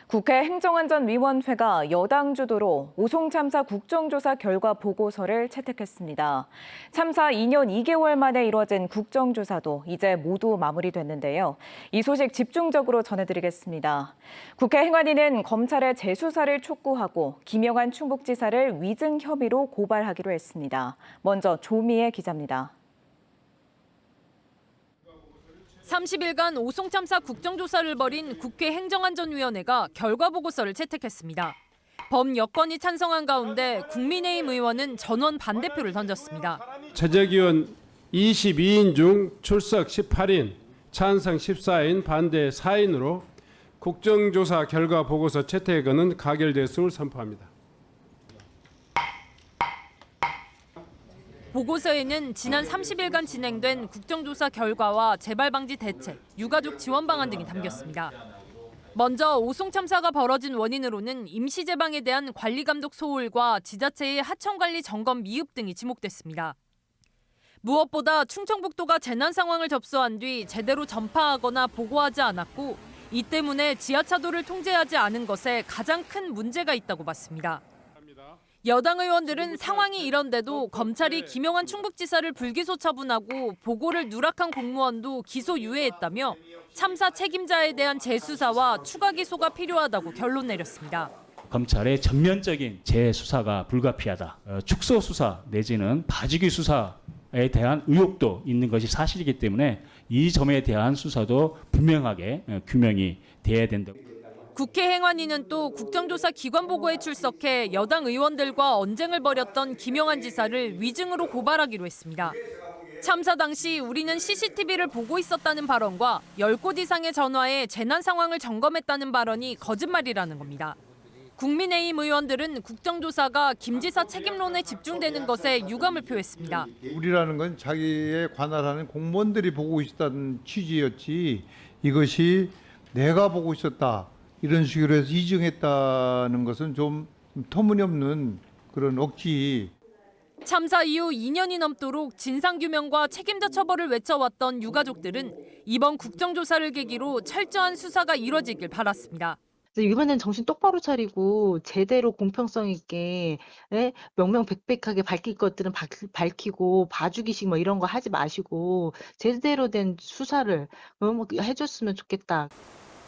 국회 행정안전위원회가 여당 주도로 오송 참사 국정조사 결과 보고서를 채택했습니다. 참사 2년 2개월 만에 이뤄진 국정조사도 이제 모두 마무리됐는데요. 이 소식 집중적으로 전해드리겠습니다. 국회 행안위는 검찰의 재수사를 촉구하고 김영한 충북지사를 위증 혐의로 고발하기로 했습니다. 먼저 조미애 기자입니다. 30일간 오송 참사 국정조사를 벌인 국회 행정안전위원회가 결과 보고서를 채택했습니다. 범여권이 찬성한 가운데 국민의힘 의원은 전원 반대표를 던졌습니다. 채택위원 22인 중 출석 18인, 찬성 14인, 반대 4인으로 국정조사 결과 보고서 채택안은 가결됐음을 선포합니다. 보고서에는 지난 30일간 진행된 국정조사 결과와 재발방지 대책, 유가족 지원 방안 등이 담겼습니다. 먼저 오송 참사가 벌어진 원인으로는 임시재방에 대한 관리감독 소홀과 지자체의 하천관리 점검 미흡 등이 지목됐습니다. 무엇보다 충청북도가 재난 상황을 접수한 뒤 제대로 전파하거나 보고하지 않았고 이 때문에 지하차도를 통제하지 않은 것에 가장 큰 문제가 있다고 봤습니다. 여당 의원들은 상황이 이런데도 검찰이 김영한 충북지사를 불기소 처분하고 보고를 누락한 공무원도 기소 유예했다며 참사 책임자에 대한 재수사와 추가 기소가 필요하다고 결론 내렸습니다. 검찰의 전면적인 재수사가 불가피하다. 축소 수사 내지는 봐주기 수사에 대한 의혹도 있는 것이 사실이기 때문에 이 점에 대한 수사도 분명하게 규명이 돼야 된다. 국회 행안위는 또 국정조사 기관 보고에 출석해 여당 의원들과 언쟁을 벌였던 김영한 지사를 위증으로 고발하기로 했습니다. 참사 당시 우리는 CCTV를 보고 있었다는 발언과 10곳 이상의 전화에 재난 상황을 점검했다는 발언이 거짓말이라는 겁니다. 국민의힘 의원들은 국정조사가 김 지사 책임론에 집중되는 것에 유감을 표했습니다. 우리라는 건 자기에 관할하는 공무원들이 보고 있었다는 취지였지 이것이 내가 보고 있었다. 이런 식으로 해서 이중했다는 것은 좀 터무니없는 그런 억지. 참사 이후 2년이 넘도록 진상규명과 책임자 처벌을 외쳐왔던 유가족들은 이번 국정조사를 계기로 철저한 수사가 이뤄지길 바랐습니다. 이번엔 정신 똑바로 차리고 제대로 공평성 있게 명명백백하게 밝힐 것들은 밝히고 봐주기식 뭐 이런 거 하지 마시고 제대로 된 수사를 해줬으면 좋겠다.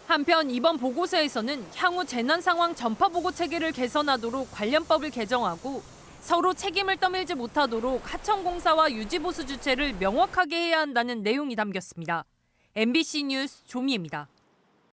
한편 이번 보고서에서는 향후 재난 상황 전파 보고 체계를 개선하도록 관련법을 개정하고 서로 책임을 떠밀지 못하도록 하천공사와 유지보수 주체를 명확하게 해야 한다는 내용이 담겼습니다. MBC 뉴스 조미애입니다.